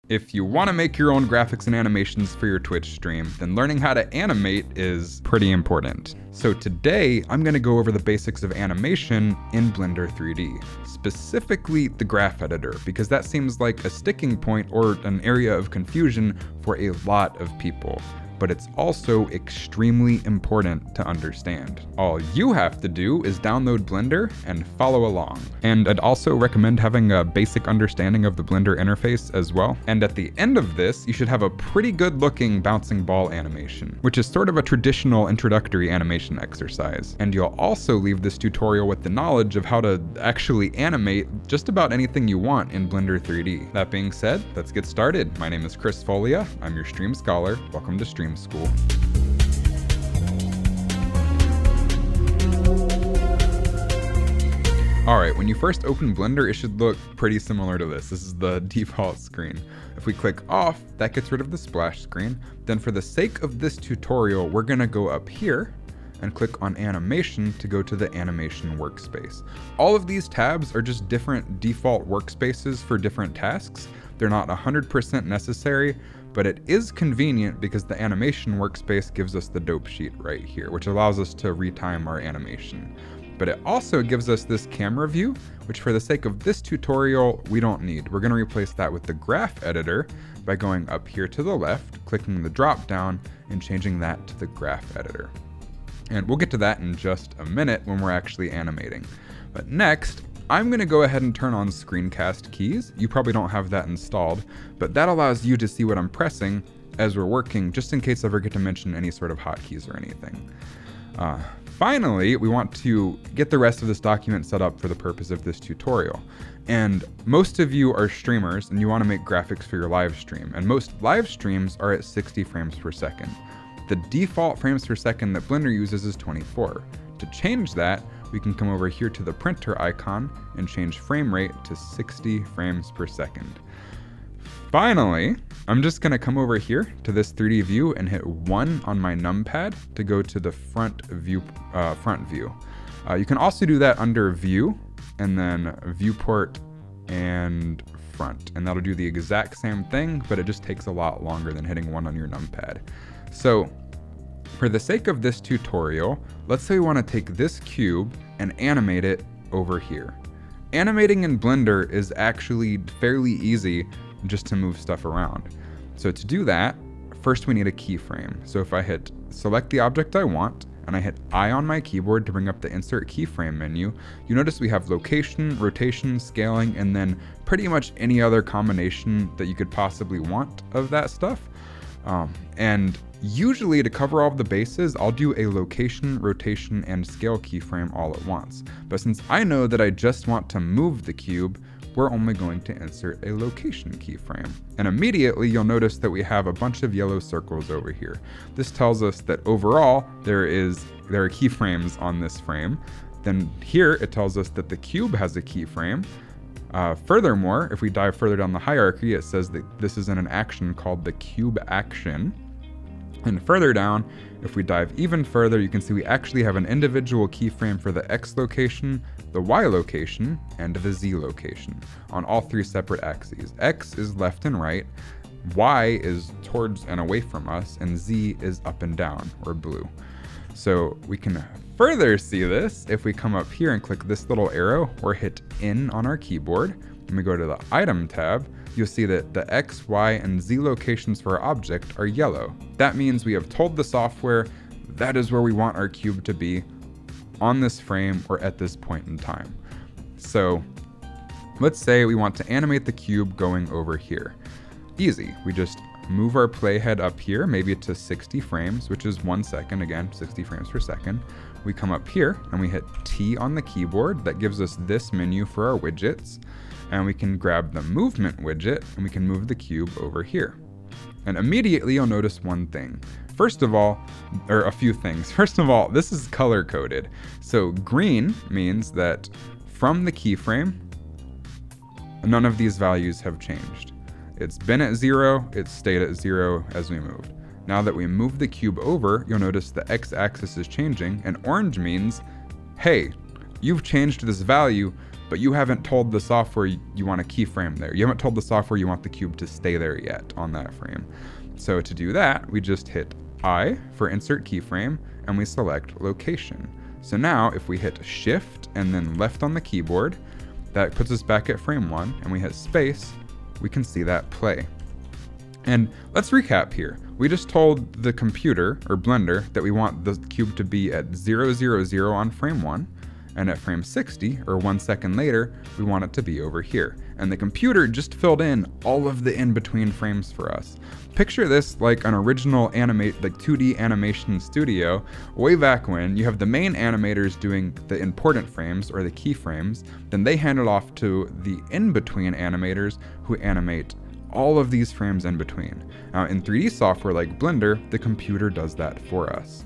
If you want to make your own graphics and animations for your Twitch stream, then learning how to animate is pretty important. So today, I'm going to go over the basics of animation in Blender 3D, specifically the graph editor, because that seems like a sticking point or an area of confusion for a lot of people. But it's also extremely important to understand. All you have to do is download Blender and follow along. And I'd also recommend having a basic understanding of the Blender interface as well. And at the end of this, you should have a pretty good looking bouncing ball animation, which is sort of a traditional introductory animation exercise. And you'll also leave this tutorial with the knowledge of how to actually animate just about anything you want in Blender 3D. That being said, let's get started. My name is Chris Folea. I'm your stream scholar. Welcome to StreamSchool. Alright, when you first open Blender, it should look pretty similar to this. This is the default screen. If we click off, that gets rid of the splash screen. Then for the sake of this tutorial, we're gonna go up here and click on animation to go to the animation workspace. All of these tabs are just different default workspaces for different tasks. They're not 100% necessary, but it is convenient because the animation workspace gives us the dope sheet right here, which allows us to retime our animation. But it also gives us this camera view, which for the sake of this tutorial, we don't need. We're gonna replace that with the graph editor by going up here to the left, clicking the drop down and changing that to the graph editor. And we'll get to that in just a minute when we're actually animating. But next, I'm gonna go ahead and turn on Screencast Keys. You probably don't have that installed, but that allows you to see what I'm pressing as we're working, just in case I ever get to mention any sort of hotkeys or anything. Finally, we want to get the rest of this document set up for the purpose of this tutorial. And most of you are streamers and you wanna make graphics for your live stream, and most live streams are at 60 frames per second. The default frames per second that Blender uses is 24. To change that, we can come over here to the printer icon and change frame rate to 60 frames per second. Finally, I'm just gonna come over here to this 3D view and hit 1 on my numpad to go to the front view. You can also do that under view and then viewport and front, and that'll do the exact same thing, but it just takes a lot longer than hitting 1 on your numpad. So for the sake of this tutorial, let's say we want to take this cube and animate it over here. Animating in Blender is actually fairly easy just to move stuff around. So to do that, first we need a keyframe. So if I hit select the object I want, and I hit I on my keyboard to bring up the insert keyframe menu, you notice we have location, rotation, scaling, and then pretty much any other combination that you could possibly want of that stuff. And usually to cover all of the bases, I'll do a location, rotation, and scale keyframe all at once. But since I know that I just want to move the cube, we're only going to insert a location keyframe. And immediately you'll notice that we have a bunch of yellow circles over here. This tells us that overall there are keyframes on this frame. Then here it tells us that the cube has a keyframe. Furthermore, if we dive further down the hierarchy, it says that this is in an action called the cube action. And further down, if we dive even further, you can see we actually have an individual keyframe for the X location, the Y location, and the Z location on all 3 separate axes. X is left and right, Y is towards and away from us, and Z is up and down, or blue. So we can further see this if we come up here and click this little arrow or hit N on our keyboard. When we go to the Item tab, you'll see that the X, Y, and Z locations for our object are yellow. That means we have told the software that is where we want our cube to be on this frame or at this point in time. So let's say we want to animate the cube going over here. Easy, we just move our playhead up here, maybe to 60 frames, which is 1 second, again, 60 frames per second. We come up here and we hit T on the keyboard. That gives us this menu for our widgets. And we can grab the movement widget and we can move the cube over here. And immediately you'll notice one thing. First of all, or a few things. First of all, this is color coded. So green means that from the keyframe, none of these values have changed. It's been at 0, it's stayed at 0 as we moved. Now that we move the cube over, you'll notice the x-axis is changing, and orange means, hey, you've changed this value, but you haven't told the software you want a keyframe there. You haven't told the software you want the cube to stay there yet on that frame. So to do that, we just hit I for insert keyframe and we select location. So now if we hit shift and then left on the keyboard, that puts us back at frame 1, and we hit space, we can see that play. And let's recap here. We just told the computer, or Blender, that we want the cube to be at 0, 0, 0 on frame 1, and at frame 60, or 1 second later, we want it to be over here. And the computer just filled in all of the in-between frames for us. Picture this like an original Animate, like 2D animation studio, way back when you have the main animators doing the important frames, or the keyframes, then they hand it off to the in-between animators who animate all of these frames in between. Now in 3D software like Blender, the computer does that for us.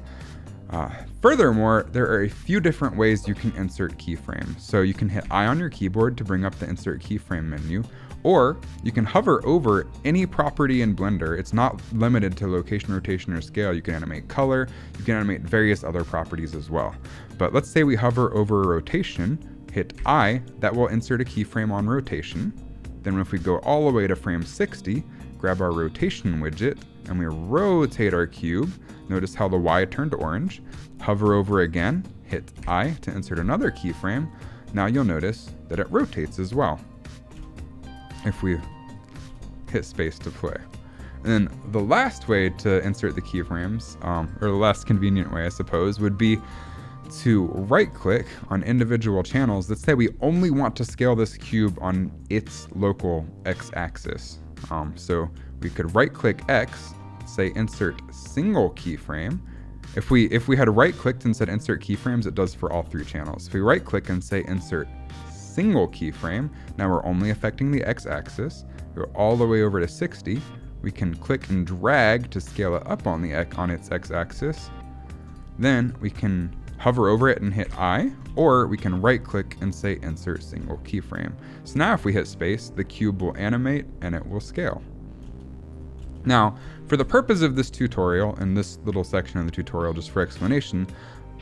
Furthermore, there are a few different ways you can insert keyframes. So you can hit I on your keyboard to bring up the insert keyframe menu, or you can hover over any property in Blender. It's not limited to location, rotation, or scale. You can animate color, you can animate various other properties as well. But let's say we hover over rotation, hit I, that will insert a keyframe on rotation. Then if we go all the way to frame 60, grab our rotation widget, and we rotate our cube, notice how the Y turned orange, hover over again, hit I to insert another keyframe. Now you'll notice that it rotates as well if we hit space to play. And then the last way to insert the keyframes, or the last convenient way I suppose, would be to right click on individual channels. Let's say we only want to scale this cube on its local x-axis. So we could right click X, say insert single keyframe. If we had right clicked and said insert keyframes, it does for all 3 channels. If we right click and say insert single keyframe, now we're only affecting the x-axis, go all the way over to 60, we can click and drag to scale it up on its x-axis. Then we can hover over it and hit I, or we can right click and say insert single keyframe. So now if we hit space, the cube will animate and it will scale. Now, for the purpose of this tutorial, and this little section of the tutorial just for explanation,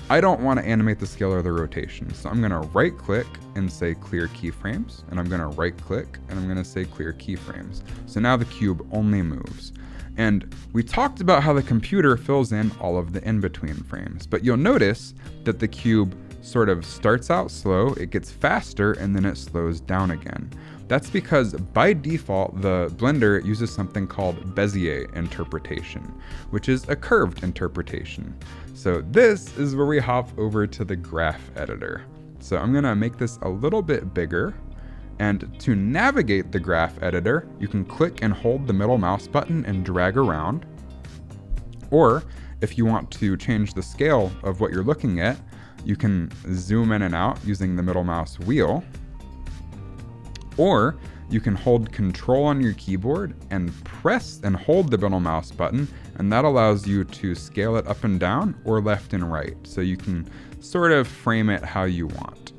I don't want to animate the scale or the rotation. So I'm going to right click and say clear keyframes, and I'm going to right click and I'm going to say clear keyframes. So now the cube only moves. And we talked about how the computer fills in all of the in-between frames, but you'll notice that the cube sort of starts out slow, it gets faster, and then it slows down again. That's because by default, the Blender uses something called Bezier Interpretation, which is a curved interpretation. So this is where we hop over to the graph editor. So I'm gonna make this a little bit bigger. And to navigate the graph editor, you can click and hold the middle mouse button and drag around. Or if you want to change the scale of what you're looking at, you can zoom in and out using the middle mouse wheel. Or you can hold Control on your keyboard and press and hold the middle mouse button, and that allows you to scale it up and down or left and right. So you can sort of frame it how you want.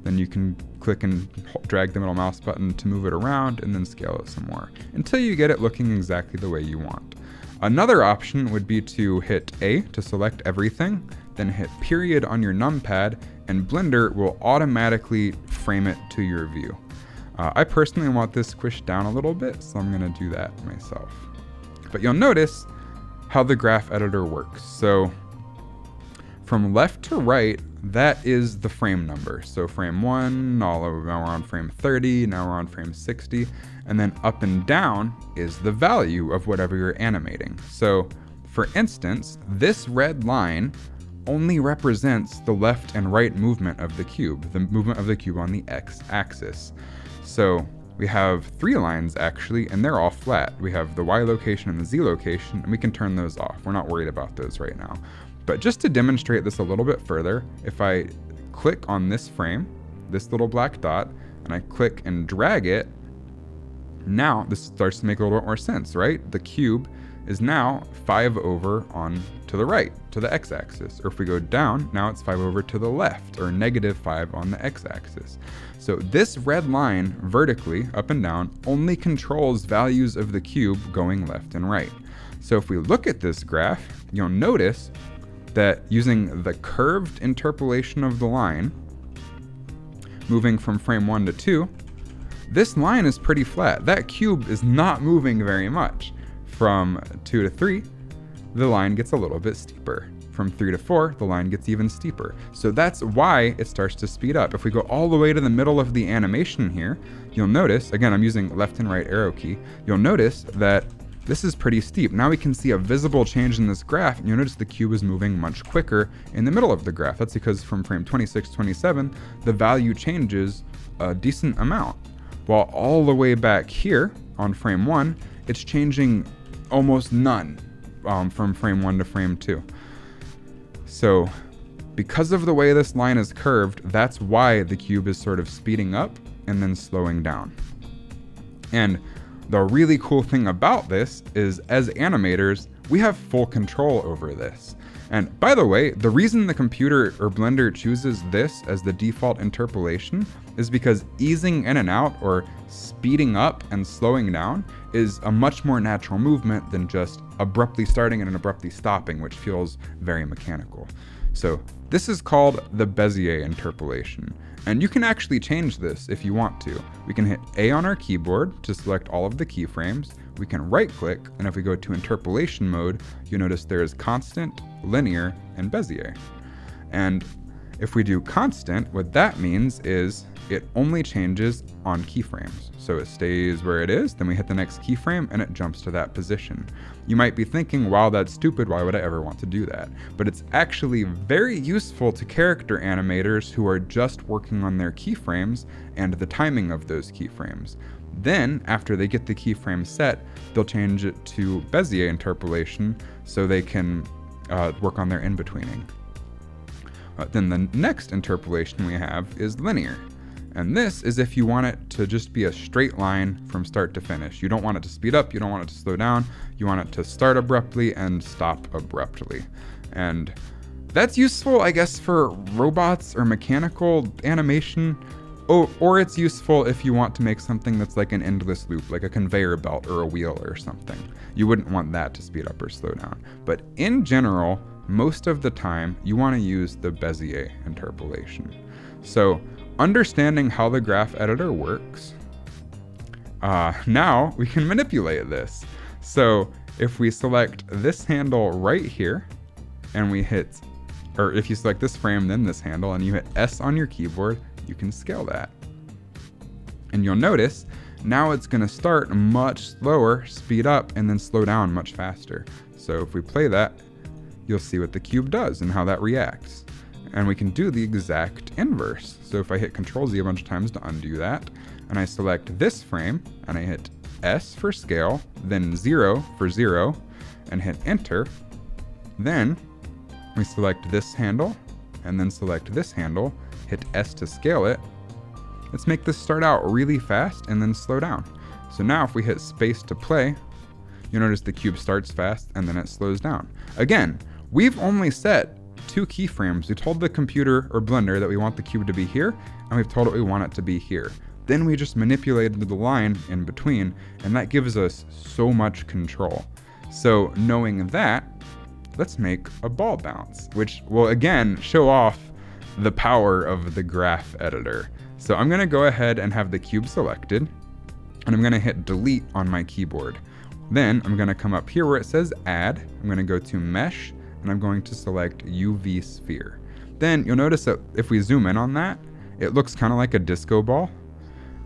Then you can click and drag the middle mouse button to move it around and then scale it some more until you get it looking exactly the way you want. Another option would be to hit A to select everything, then hit period on your numpad, and Blender will automatically frame it to your view. I personally want this squished down a little bit, so I'm gonna do that myself. But you'll notice how the graph editor works. So from left to right, that is the frame number. So frame 1, now we're on frame 30, now we're on frame 60, and then up and down is the value of whatever you're animating. So for instance, this red line only represents the left and right movement of the cube, the movement of the cube on the x-axis. So we have 3 lines actually, and they're all flat. We have the Y location and the Z location, and we can turn those off. We're not worried about those right now. But just to demonstrate this a little bit further, if I click on this frame, this little black dot, and I click and drag it, now this starts to make a little bit more sense, right? The cube is now 5 over on to the right, to the x-axis. Or if we go down, now it's 5 over to the left, or -5 on the x-axis. So this red line vertically, up and down, only controls values of the cube going left and right. So if we look at this graph, you'll notice that using the curved interpolation of the line, moving from frame 1 to 2, this line is pretty flat. That cube is not moving very much. From 2 to 3, the line gets a little bit steeper. From 3 to 4, the line gets even steeper. So that's why it starts to speed up. If we go all the way to the middle of the animation here, you'll notice, again, I'm using left and right arrow key, you'll notice that this is pretty steep. Now we can see a visible change in this graph, and you'll notice the cube is moving much quicker in the middle of the graph. That's because from frame 26, 27, the value changes a decent amount. While all the way back here on frame 1, it's changing almost none from frame 1 to frame 2. So because of the way this line is curved, that's why the cube is sort of speeding up and then slowing down. And the really cool thing about this is, as animators, we have full control over this. And by the way, the reason the computer or Blender chooses this as the default interpolation is because easing in and out, or speeding up and slowing down, is a much more natural movement than just abruptly starting and abruptly stopping, which feels very mechanical. So this is called the Bezier Interpolation. And you can actually change this if you want to. We can hit A on our keyboard to select all of the keyframes. We can right click, and if we go to interpolation mode, you'll notice there is constant, linear, and Bezier. And if we do constant, what that means is it only changes on keyframes. So it stays where it is, then we hit the next keyframe and it jumps to that position. You might be thinking, wow, that's stupid, why would I ever want to do that? But it's actually very useful to character animators who are just working on their keyframes and the timing of those keyframes. Then, after they get the keyframe set, they'll change it to Bezier interpolation so they can work on their in-betweening. Then the next interpolation we have is linear. And this is if you want it to just be a straight line from start to finish. You don't want it to speed up, you don't want it to slow down, you want it to start abruptly and stop abruptly. And that's useful, I guess, for robots or mechanical animation, or it's useful if you want to make something that's like an endless loop, like a conveyor belt or a wheel or something. You wouldn't want that to speed up or slow down. But in general, most of the time, you want to use the Bezier interpolation. So, understanding how the graph editor works, now we can manipulate this. So if we select this handle right here, and we hit, or if you select this frame, then this handle, and you hit S on your keyboard, you can scale that. And you'll notice now it's going to start much slower, speed up, and then slow down much faster. So if we play that, you'll see what the cube does and how that reacts. And we can do the exact inverse. So if I hit Ctrl-Z a bunch of times to undo that, and I select this frame, and I hit S for scale, then 0 for 0, and hit Enter, then we select this handle, and then select this handle, hit S to scale it. Let's make this start out really fast and then slow down. So now if we hit space to play, you'll notice the cube starts fast and then it slows down. Again, we've only set 2 keyframes. We told the computer or Blender that we want the cube to be here, and we've told it we want it to be here. Then we just manipulated the line in between, and that gives us so much control. So knowing that, let's make a ball bounce, which will again show off the power of the graph editor. So I'm gonna go ahead and have the cube selected, and I'm gonna hit delete on my keyboard. Then I'm gonna come up here where it says add, I'm gonna go to mesh, and I'm going to select UV sphere. Then you'll notice that if we zoom in on that, it looks kind of like a disco ball.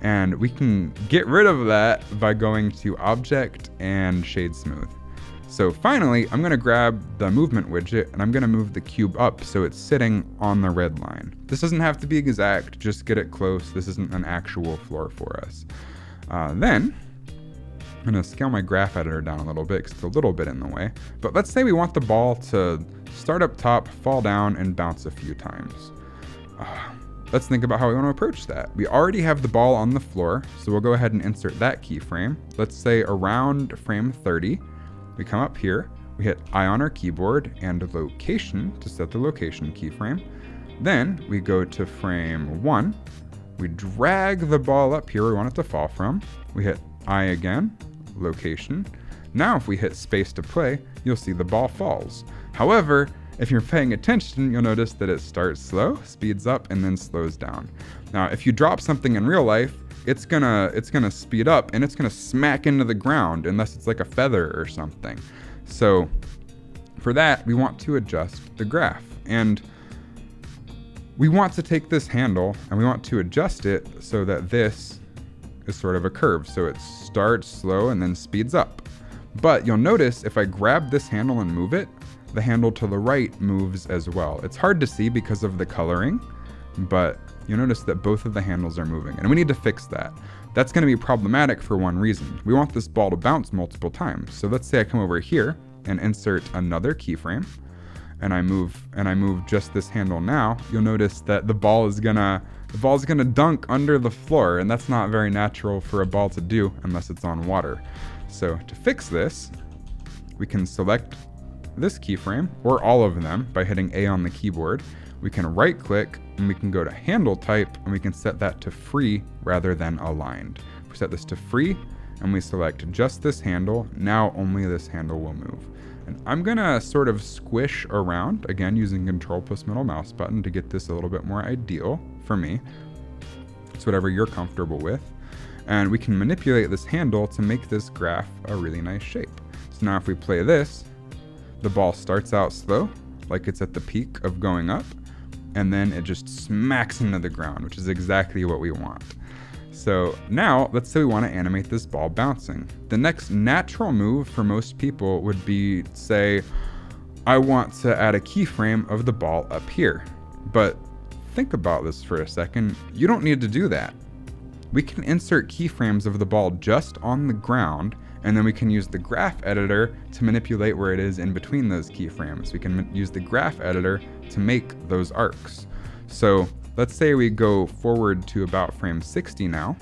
And we can get rid of that by going to Object and Shade Smooth. So finally, I'm gonna grab the movement widget and I'm gonna move the cube up so it's sitting on the red line. This doesn't have to be exact, just get it close. This isn't an actual floor for us. Then, I'm gonna scale my graph editor down a little bit because it's a little bit in the way. But let's say we want the ball to start up top, fall down, and bounce a few times. Let's think about how we want to approach that. We already have the ball on the floor, so we'll go ahead and insert that keyframe. Let's say around frame 30. We come up here, we hit I on our keyboard and location to set the location keyframe. Then we go to frame 1. We drag the ball up here where we want it to fall from. We hit I again, location. Now if we hit space to play, you'll see the ball falls. However, if you're paying attention, you'll notice that it starts slow, speeds up, and then slows down. Now, if you drop something in real life, it's gonna speed up and it's gonna smack into the ground unless it's like a feather or something. So for that, we want to adjust the graph, and we want to take this handle and we want to adjust it so that this is sort of a curve. So it starts slow and then speeds up. But you'll notice if I grab this handle and move it, the handle to the right moves as well. It's hard to see because of the coloring, but you'll notice that both of the handles are moving, and we need to fix that. That's going to be problematic for one reason. We want this ball to bounce multiple times. So let's say I come over here and insert another keyframe, and I move just this handle now. You'll notice that the ball's gonna dunk under the floor, and that's not very natural for a ball to do unless it's on water. So to fix this, we can select this keyframe, or all of them, by hitting A on the keyboard. We can right click and we can go to handle type, and we can set that to free rather than aligned. If we set this to free and we select just this handle, now only this handle will move. And I'm gonna sort of squish around, again using Control plus middle mouse button to get this a little bit more ideal for me. It's whatever you're comfortable with. And we can manipulate this handle to make this graph a really nice shape. So now if we play this, the ball starts out slow, like it's at the peak of going up, and then it just smacks into the ground, which is exactly what we want. So now, let's say we want to animate this ball bouncing. The next natural move for most people would be, say, I want to add a keyframe of the ball up here. But think about this for a second. You don't need to do that. We can insert keyframes of the ball just on the ground, and then we can use the graph editor to manipulate where it is in between those keyframes. We can use the graph editor to make those arcs. So let's say we go forward to about frame 60 now,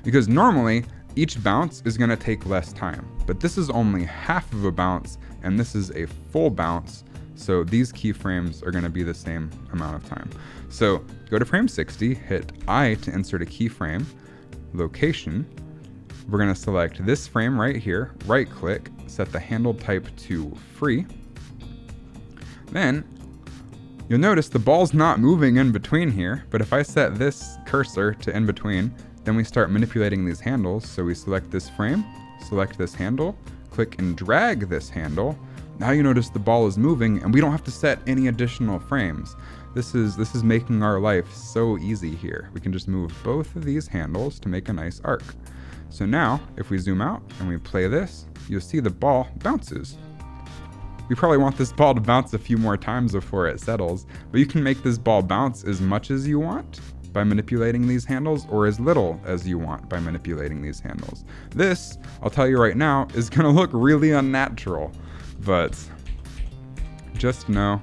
because normally each bounce is going to take less time, but this is only half of a bounce and this is a full bounce. So these keyframes are going to be the same amount of time. So go to frame 60, hit I to insert a keyframe, location. We're going to select this frame right here, right click, set the handle type to free. Then you'll notice the ball's not moving in between here, but if I set this cursor to in between, then we start manipulating these handles. So we select this frame, select this handle, click and drag this handle. Now you notice the ball is moving and we don't have to set any additional frames. This is making our life so easy here. We can just move both of these handles to make a nice arc. So now, if we zoom out and we play this, you'll see the ball bounces. We probably want this ball to bounce a few more times before it settles, but you can make this ball bounce as much as you want by manipulating these handles, or as little as you want by manipulating these handles. This, I'll tell you right now, is gonna look really unnatural, but just know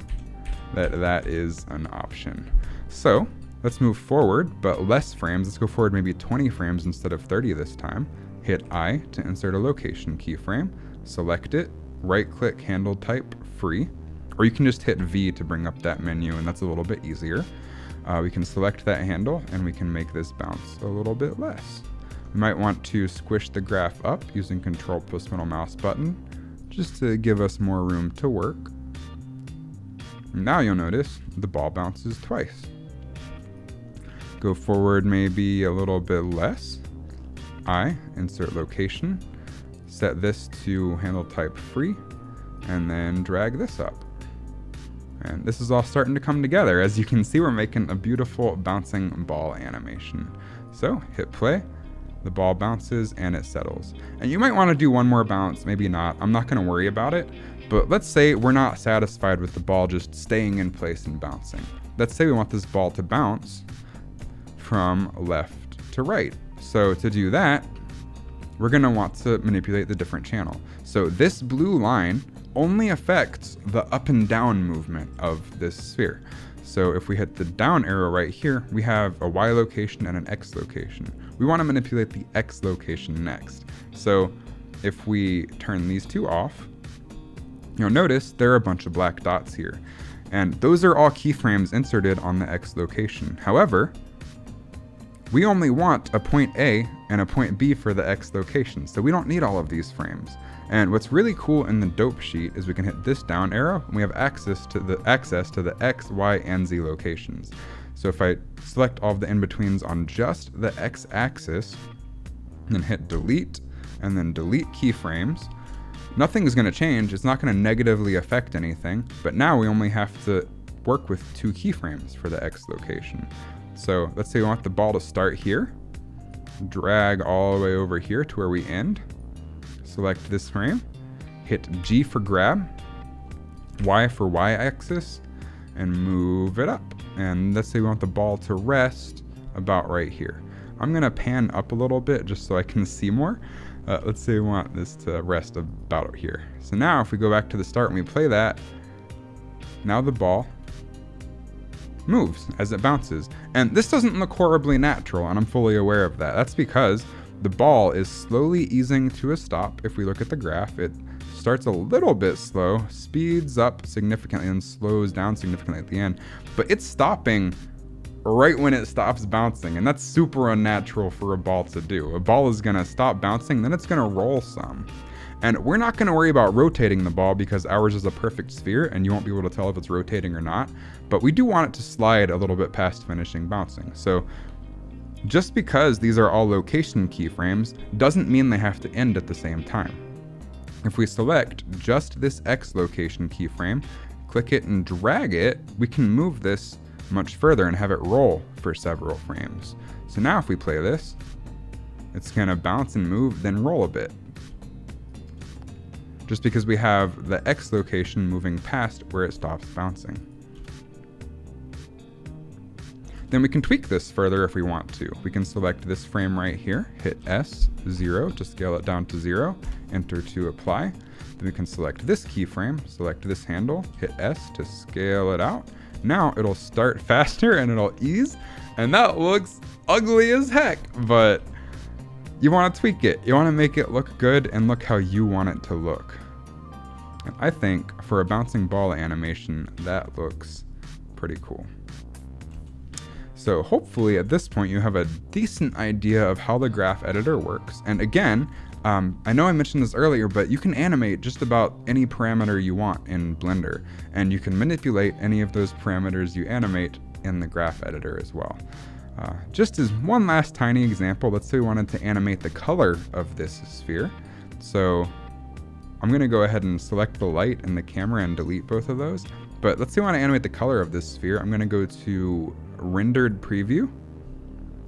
that that is an option. So let's move forward, but less frames. Let's go forward maybe 20 frames instead of 30 this time. Hit I to insert a location keyframe, select it, right click handle type free, or you can just hit V to bring up that menu, and that's a little bit easier. We can select that handle and we can make this bounce a little bit less. You might want to squish the graph up using Control plus middle mouse button, just to give us more room to work. Now you'll notice the ball bounces twice. Go forward maybe a little bit less. I insert location, set this to handle type free, and then drag this up. And this is all starting to come together. As you can see, we're making a beautiful bouncing ball animation. So hit play, the ball bounces and it settles. And you might want to do one more bounce, maybe not. I'm not going to worry about it. But let's say we're not satisfied with the ball just staying in place and bouncing. Let's say we want this ball to bounce from left to right. So to do that, we're going to want to manipulate the different channel. So this blue line only affects the up and down movement of this sphere. So if we hit the down arrow right here, we have a Y location and an X location. We want to manipulate the X location next. So if we turn these two off, you'll notice there are a bunch of black dots here. And those are all keyframes inserted on the X location. However, we only want a point A and a point B for the X location, so we don't need all of these frames. And what's really cool in the dope sheet is we can hit this down arrow and we have access to the X, Y, and Z locations. So if I select all of the in-betweens on just the X axis, then hit delete, and then delete keyframes, nothing's gonna change. It's not gonna negatively affect anything, but now we only have to work with 2 keyframes for the X location. So let's say we want the ball to start here, drag all the way over here to where we end, select this frame, hit G for grab, Y for Y axis, and move it up. And let's say we want the ball to rest about right here. I'm gonna pan up a little bit just so I can see more. Let's say we want this to rest about here. So now if we go back to the start and we play that, now the ball moves as it bounces. And this doesn't look horribly natural, and I'm fully aware of that. That's because the ball is slowly easing to a stop. If we look at the graph, it starts a little bit slow, speeds up significantly, and slows down significantly at the end. But it's stopping right when it stops bouncing, and that's super unnatural for a ball to do. A ball is gonna stop bouncing, then it's gonna roll some. And we're not gonna worry about rotating the ball because ours is a perfect sphere and you won't be able to tell if it's rotating or not, but we do want it to slide a little bit past finishing bouncing. So just because these are all location keyframes doesn't mean they have to end at the same time. If we select just this X location keyframe, click it and drag it, we can move this much further and have it roll for several frames. So now if we play this, it's gonna bounce and move, then roll a bit. Just because we have the X location moving past where it stops bouncing. Then we can tweak this further if we want to. We can select this frame right here, hit S, 0 to scale it down to 0, enter to apply. Then we can select this keyframe, select this handle, hit S to scale it out. Now it'll start faster and it'll ease, and that looks ugly as heck, but you want to tweak it. You want to make it look good and look how you want it to look. And I think for a bouncing ball animation, that looks pretty cool. So hopefully at this point you have a decent idea of how the graph editor works. And again, I know I mentioned this earlier, but you can animate just about any parameter you want in Blender, and you can manipulate any of those parameters you animate in the graph editor as well. Just as one last tiny example, let's say we wanted to animate the color of this sphere. So I'm gonna go ahead and select the light and the camera and delete both of those. But let's say we want to animate the color of this sphere. I'm gonna go to rendered preview,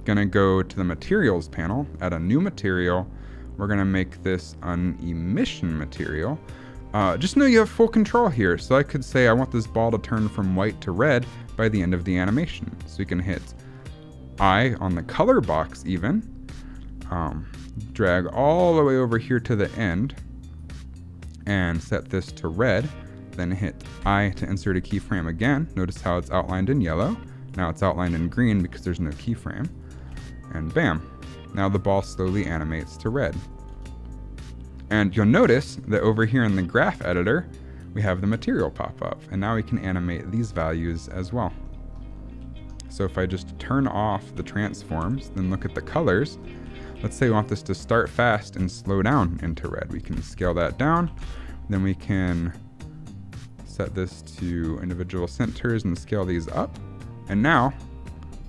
gonna go to the materials panel, add a new material. We're gonna make this an emission material. Just know you have full control here. So I could say I want this ball to turn from white to red by the end of the animation. So you can hit I on the color box even, drag all the way over here to the end and set this to red, then hit I to insert a keyframe again. Notice how it's outlined in yellow. Now it's outlined in green because there's no keyframe. And bam, now the ball slowly animates to red. And you'll notice that over here in the graph editor, we have the material pop up, and now we can animate these values as well. So if I just turn off the transforms, then look at the colors, let's say we want this to start fast and slow down into red. We can scale that down, then we can set this to individual centers and scale these up. And now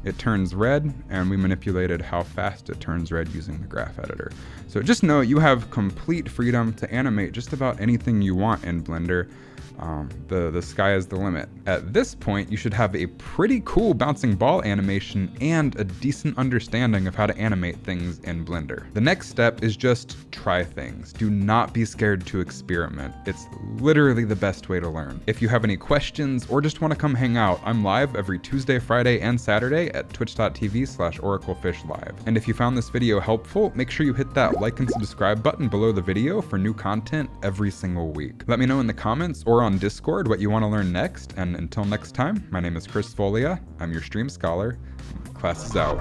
it turns red, and we manipulated how fast it turns red using the graph editor. So just know you have complete freedom to animate just about anything you want in Blender. The sky is the limit. At this point, you should have a pretty cool bouncing ball animation and a decent understanding of how to animate things in Blender. The next step is just try things. Do not be scared to experiment. It's literally the best way to learn. If you have any questions or just want to come hang out, I'm live every Tuesday, Friday, and Saturday at twitch.tv/oraclefishlive. And if you found this video helpful, make sure you hit that like and subscribe button below the video for new content every single week. Let me know in the comments or on Discord what you want to learn next, and until next time, my name is Chris Folea, I'm your stream scholar, class is out.